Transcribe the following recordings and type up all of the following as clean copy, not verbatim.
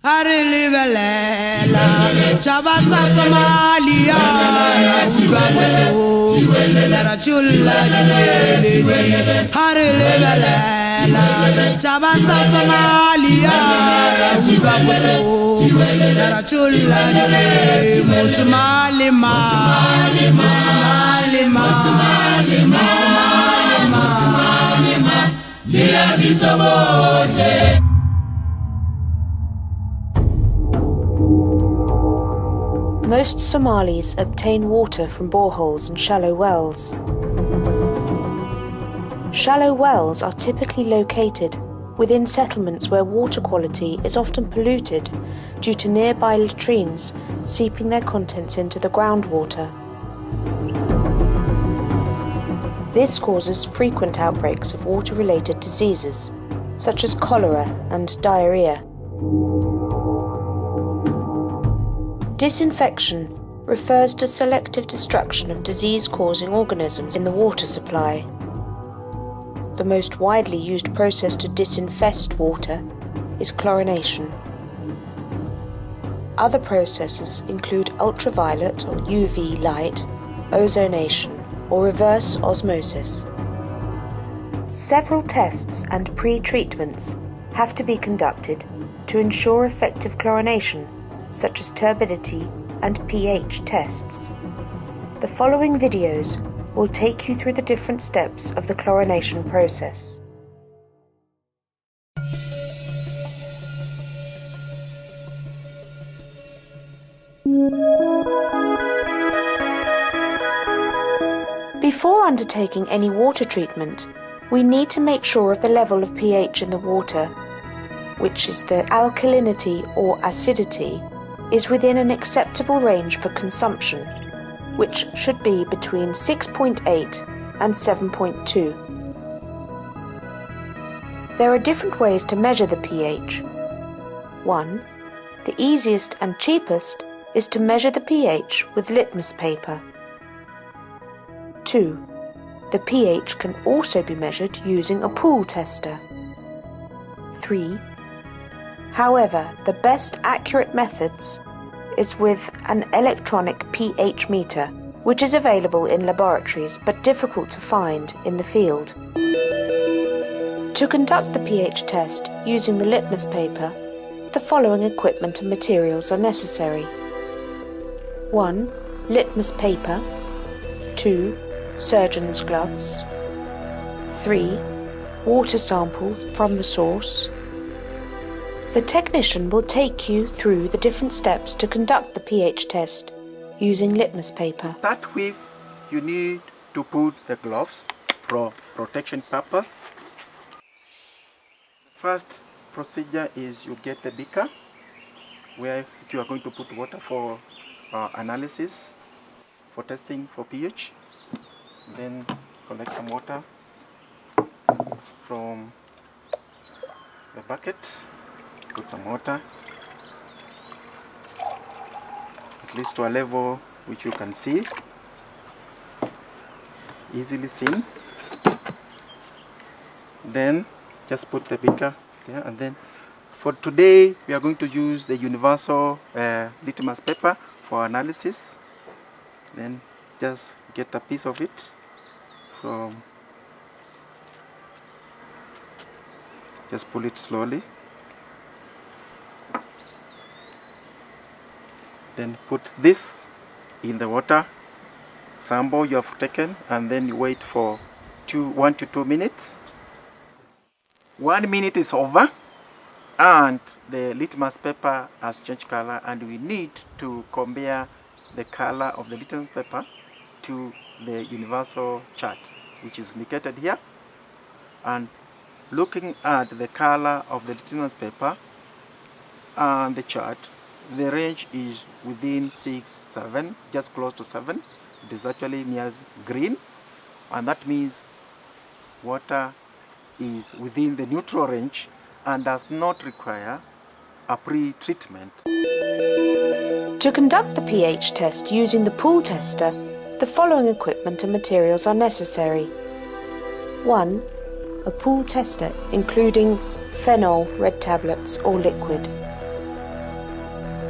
Arilibelela, Chabasa Somalia, Udramutu, Narachula, Arilibelela, Chabasa Somalia, Udramutu, Narachula, Mutumalima, Most Somalis obtain water from boreholes and shallow wells. Shallow wells are typically located within settlements where water quality is often polluted due to nearby latrines seeping their contents into the groundwater. This causes frequent outbreaks of water-related diseases, such as cholera and diarrhea. Disinfection refers to selective destruction of disease-causing organisms in the water supply. The most widely used process to disinfest water is chlorination. Other processes include ultraviolet or UV light, ozonation, or reverse osmosis. Several tests and pre-treatments have to be conducted to ensure effective chlorination, such as turbidity and pH tests. The following videos will take you through the different steps of the chlorination process. Before undertaking any water treatment, we need to make sure of the level of pH in the water, which is the alkalinity or acidity, is within an acceptable range for consumption, which should be between 6.8 and 7.2. There are different ways to measure the pH. 1. The easiest and cheapest is to measure the pH with litmus paper. 2. The pH can also be measured using a pool tester. 3. However, the best accurate methods is with an electronic pH meter, which is available in laboratories but difficult to find in the field. To conduct the pH test using the litmus paper, the following equipment and materials are necessary. 1. Litmus paper. 2. Surgeon's gloves. 3. Water sample from the source. The technician will take you through the different steps to conduct the pH test using litmus paper. Start with, you need to put the gloves for protection purpose. The first procedure is you get the beaker where you are going to put water for analysis, for testing for pH. Then collect some water from the bucket. Put some water, at least to a level which you can see, easily seen. Then just put the beaker there, and then for today we are going to use the universal litmus paper for analysis. Then just get a piece of it from, just pull it slowly. Then put this in the water sample you have taken, and then you wait for 1 to 2 minutes. 1 minute is over and the litmus paper has changed color, and we need to compare the color of the litmus paper to the universal chart, which is indicated here. And looking at the color of the litmus paper and the chart, the range is within 6, 7, just close to 7. It is actually near green, and that means water is within the neutral range and does not require a pre-treatment. To conduct the pH test using the pool tester, the following equipment and materials are necessary. 1. A pool tester including phenol red tablets or liquid.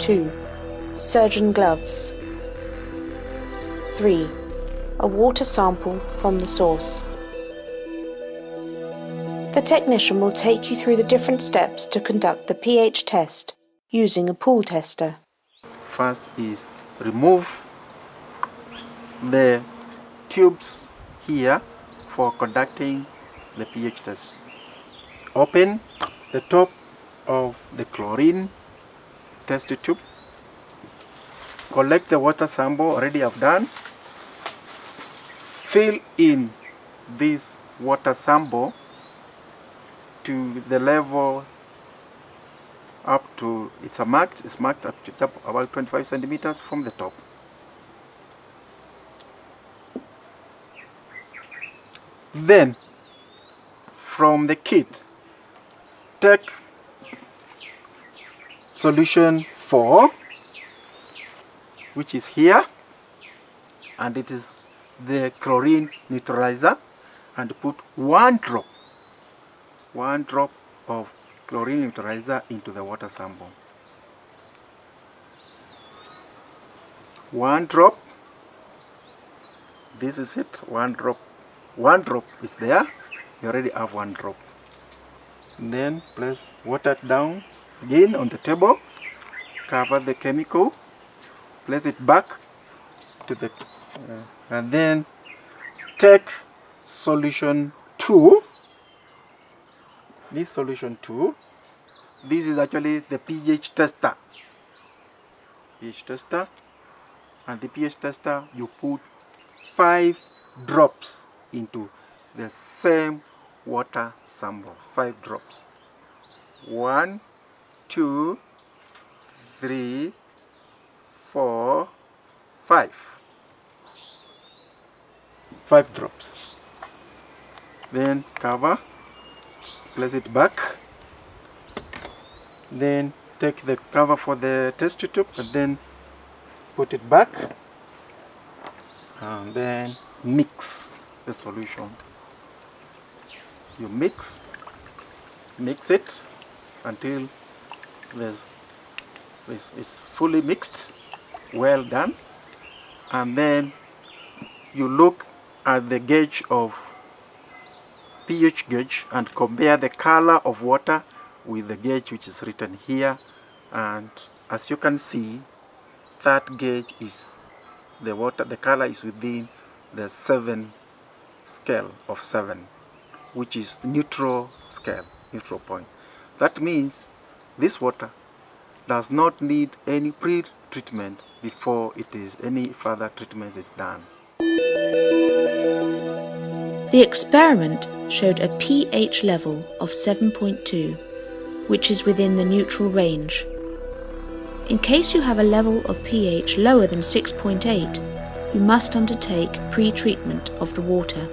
2. Surgeon gloves. 3. A water sample from the source. The technician will take you through the different steps to conduct the pH test using a pool tester. First is remove the tubes here for conducting the pH test. Open the top of the chlorine test tube. Collect the water sample already I've done. Fill in this water sample to the level up to, it's marked up to about 25 centimeters from the top. Then from the kit, take solution 4, which is here, and it is the chlorine neutralizer, and put one drop of chlorine neutralizer into the water sample. One drop. This is it. One drop is there. You already have one drop. Then place water down again on the table. Cover the chemical. Place it back to the and then take solution 2. This solution 2, this is actually the pH tester. And the pH tester, you put 5 drops into the same water sample. 5 drops. 1, 2, 3, 4, 5. 5 drops. Then cover. Place it back. Then take the cover for the test tube and then put it back. And then mix the solution. You mix it until it's fully mixed. Well done. And then you look at the gauge of pH gauge and compare the color of water with the gauge which is written here, and as you can see, that gauge is the color is within the 7 scale of 7, which is neutral scale, neutral point. That means this water does not need any pre-treatment before any further treatment is done. The experiment showed a pH level of 7.2, which is within the neutral range. In case you have a level of pH lower than 6.8, you must undertake pre-treatment of the water.